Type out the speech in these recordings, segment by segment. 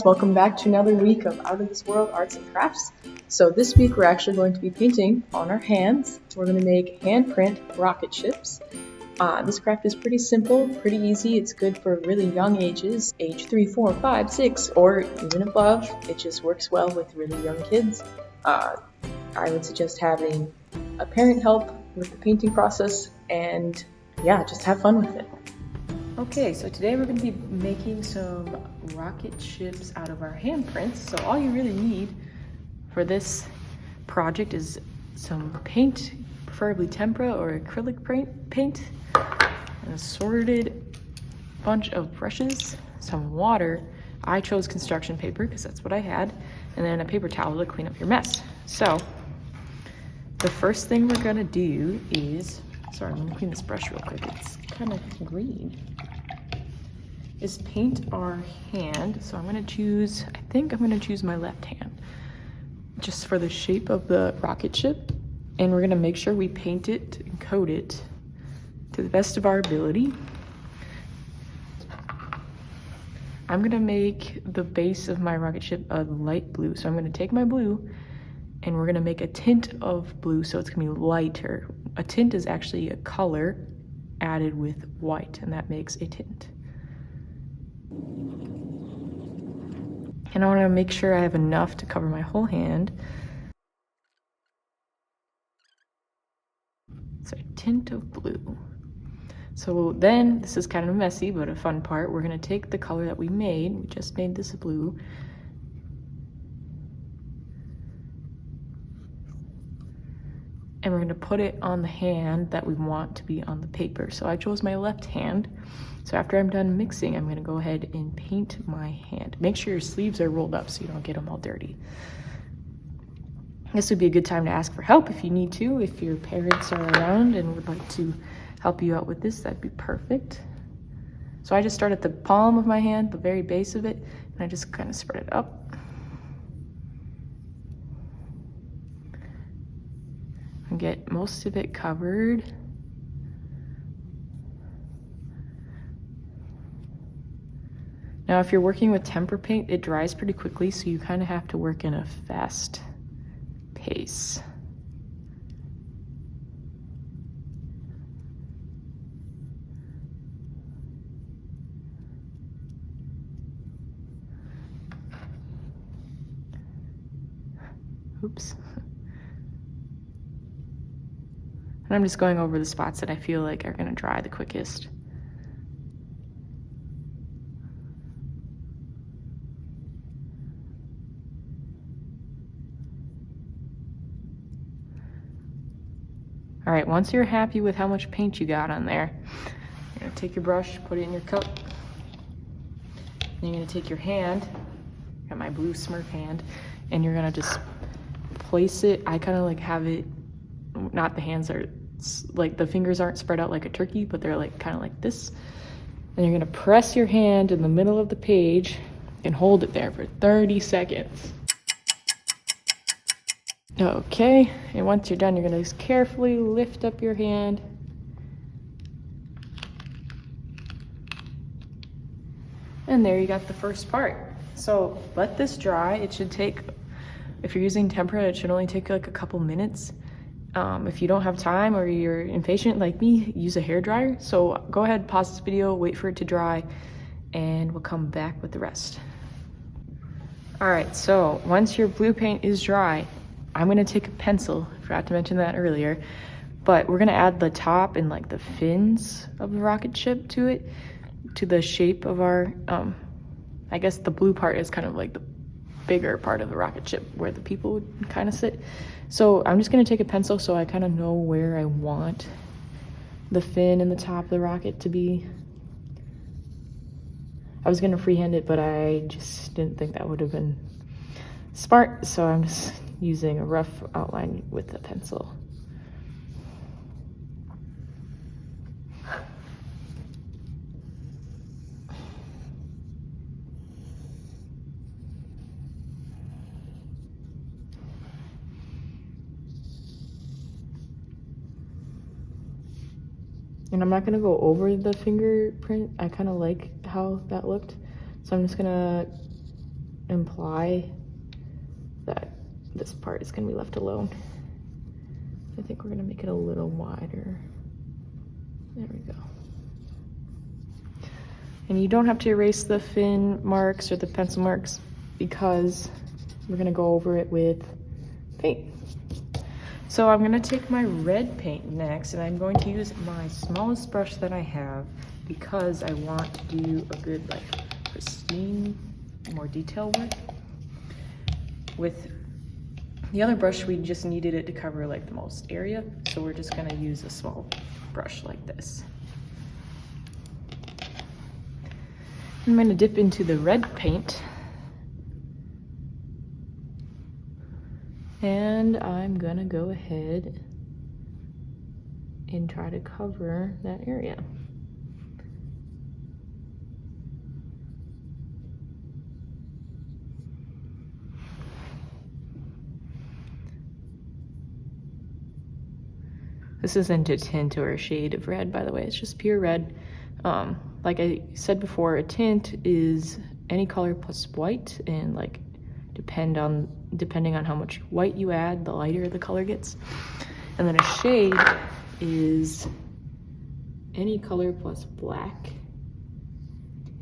Welcome back to another week of Out of This World Arts and Crafts. So this week we're actually going to be painting on our hands. We're going to make handprint rocket ships. This craft is pretty simple, pretty easy. It's good for really young ages, age 3, 4, 5, 6, or even above. It just works well with really young kids. I would suggest having a parent help with the painting process and yeah, just have fun with it. Okay, so today we're going to be making some rocket ships out of our handprints. So all you really need for this project is some paint, preferably tempera or acrylic paint, an assorted bunch of brushes, some water. I chose construction paper because that's what I had, and then a paper towel to clean up your mess. So the first thing we're going to do is, sorry, I'm going to clean this brush real quick. It's kind of green. Is paint our hand. So I'm gonna choose, I think I'm gonna choose my left hand just for the shape of the rocket ship. And we're gonna make sure we paint it and coat it to the best of our ability. I'm gonna make the base of my rocket ship a light blue. So I'm gonna take my blue and we're gonna make a tint of blue so it's gonna be lighter. A tint is actually a color added with white, and that makes a tint. And I want to make sure I have enough to cover my whole hand. So a tint of blue. So then, this is kind of messy, but a fun part. We're going to take the color that we just made this blue. And we're going to put it on the hand that we want to be on the paper. So I chose my left hand. So after I'm done mixing, I'm going to go ahead and paint my hand. Make sure your sleeves are rolled up so you don't get them all dirty. This would be a good time to ask for help if you need to. If your parents are around and would like to help you out with this, that'd be perfect. So I just start at the palm of my hand, the very base of it, and I just kind of spread it up. And get most of it covered. Now, if you're working with tempera paint, it dries pretty quickly, so you kind of have to work in a fast pace. Oops. And I'm just going over the spots that I feel like are going to dry the quickest. All right, once you're happy with how much paint you got on there, you're gonna take your brush, put it in your cup. Then you're gonna take your hand, got my blue Smurf hand, and you're gonna just place it. I kind of like have it, not the hands are, like the fingers aren't spread out like a turkey, but they're like kind of like this. And you're gonna press your hand in the middle of the page and hold it there for 30 seconds. Okay, and once you're done, you're gonna just carefully lift up your hand. And there you got the first part. So let this dry. It should take, if you're using tempera, it should only take like a couple minutes. If you don't have time or you're impatient like me, use a hairdryer. So go ahead, pause this video, wait for it to dry, and we'll come back with the rest. All right, so once your blue paint is dry, I'm gonna take a pencil, I forgot to mention that earlier, but we're gonna add the top and like the fins of the rocket ship to it, to the shape of our, I guess the blue part is kind of like the bigger part of the rocket ship where the people would kind of sit. So I'm just gonna take a pencil so I kind of know where I want the fin and the top of the rocket to be. I was gonna freehand it, but I just didn't think that would have been smart, so I'm just using a rough outline with a pencil. And I'm not gonna go over the fingerprint. I kind of like how that looked. So I'm just gonna imply that this part is going to be left alone. I think we're going to make it a little wider. There we go. And you don't have to erase the fin marks or the pencil marks because we're going to go over it with paint. So I'm going to take my red paint next, and I'm going to use my smallest brush that I have because I want to do a good, like, pristine, more detail work. With the other brush, we just needed it to cover like the most area, so we're just going to use a small brush like this. I'm going to dip into the red paint, and I'm going to go ahead and try to cover that area. This isn't a tint or a shade of red, by the way, it's just pure red. Like I said before, a tint is any color plus white, and like depending on how much white you add, the lighter the color gets. And then a shade is any color plus black,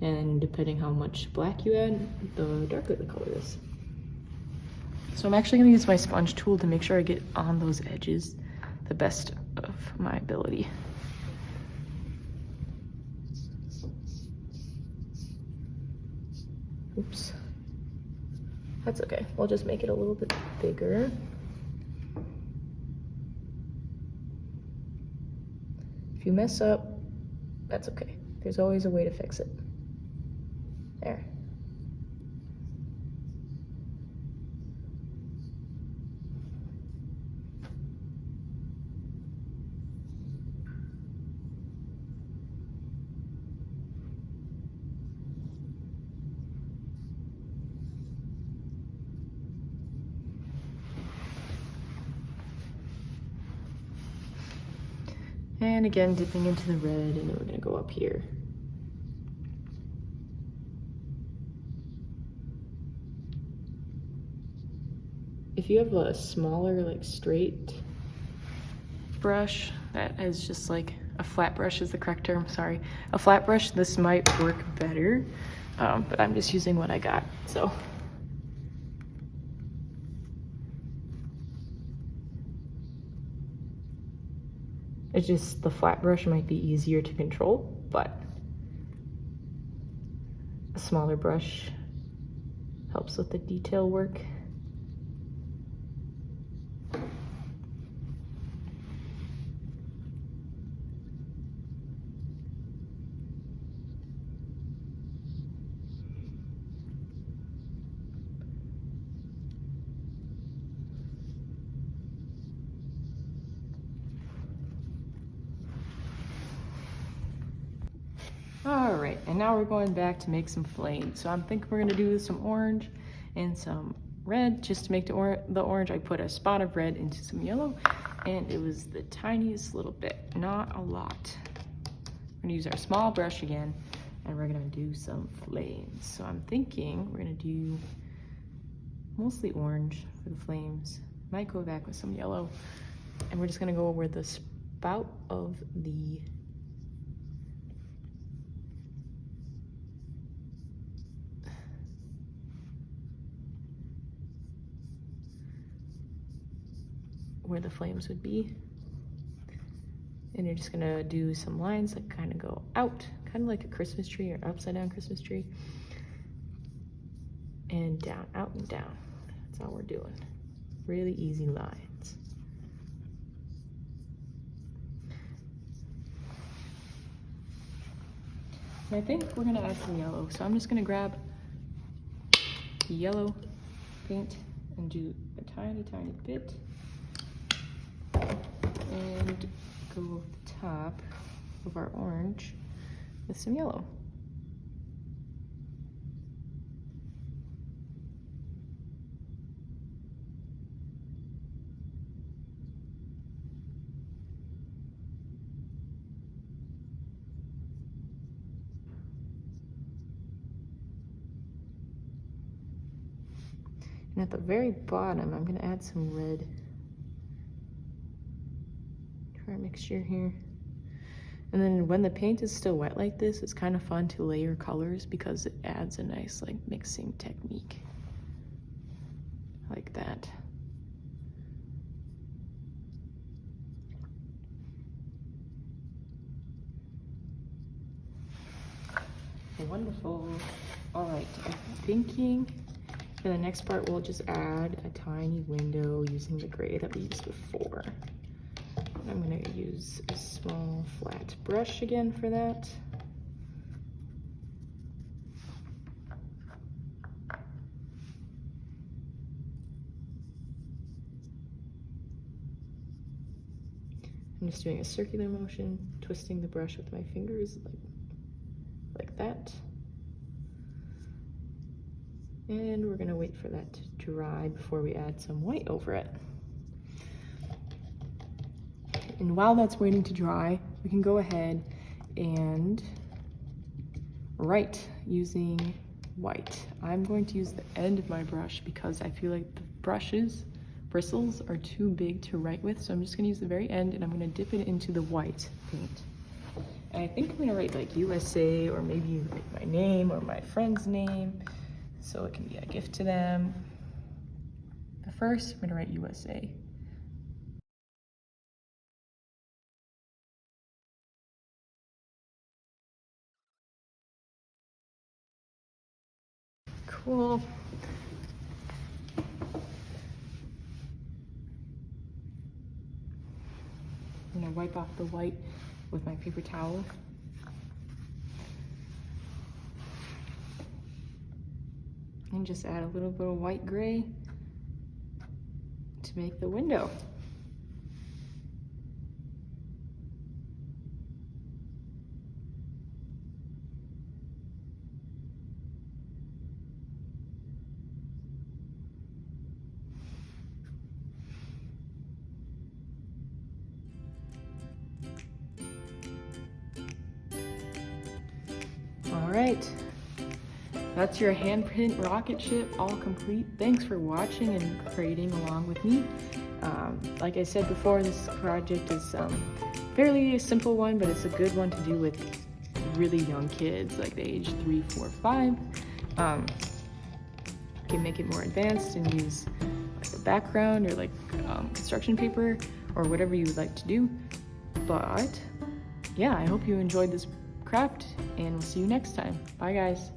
and depending how much black you add, the darker the color is. So I'm actually going to use my sponge tool to make sure I get on those edges the best of my ability. Oops. That's okay. We'll just make it a little bit bigger. If you mess up, that's okay. There's always a way to fix it. There. And again, dipping into the red, and then we're gonna go up here. If you have a smaller, like straight brush, that is just like a flat brush is the correct term, sorry. A flat brush, this might work better, but I'm just using what I got, so. It's just the flat brush might be easier to control, but a smaller brush helps with the detail work. All right, and now we're going back to make some flames. So I'm thinking we're gonna do some orange and some red. Just to make the orange, I put a spot of red into some yellow, and it was the tiniest little bit, not a lot. We're gonna use our small brush again, and we're gonna do some flames. So I'm thinking we're gonna do mostly orange for the flames. Might go back with some yellow, and we're just gonna go over the spout of the where the flames would be. And you're just gonna do some lines that kind of go out, kind of like a Christmas tree or upside down Christmas tree. And down, out and down. That's all we're doing. Really easy lines. And I think we're gonna add some yellow. So I'm just gonna grab yellow paint and do a tiny, tiny bit. And go over the top of our orange with some yellow. And at the very bottom, I'm gonna add some red for our mixture here. And then when the paint is still wet like this, it's kind of fun to layer colors because it adds a nice like mixing technique. Like that. Wonderful. All right, I'm thinking for the next part, we'll just add a tiny window using the gray that we used before. I'm gonna use a small flat brush again for that. I'm just doing a circular motion, twisting the brush with my fingers like that. And we're gonna wait for that to dry before we add some white over it. And while that's waiting to dry, we can go ahead and write using white. I'm going to use the end of my brush because I feel like the bristles are too big to write with, so I'm just gonna use the very end and I'm gonna dip it into the white paint. And I think I'm gonna write like USA or maybe like my name or my friend's name, so it can be a gift to them. But first, I'm gonna write USA. Cool. I'm gonna wipe off the white with my paper towel. And just add a little bit of white gray to make the window. All right, that's your handprint rocket ship all complete. Thanks for watching and creating along with me. Like I said before, this project is fairly a simple one, but it's a good one to do with really young kids, like the age 3, 4, 5. You can make it more advanced and use like a background or like construction paper or whatever you would like to do. But yeah, I hope you enjoyed this craft and we'll see you next time. Bye guys.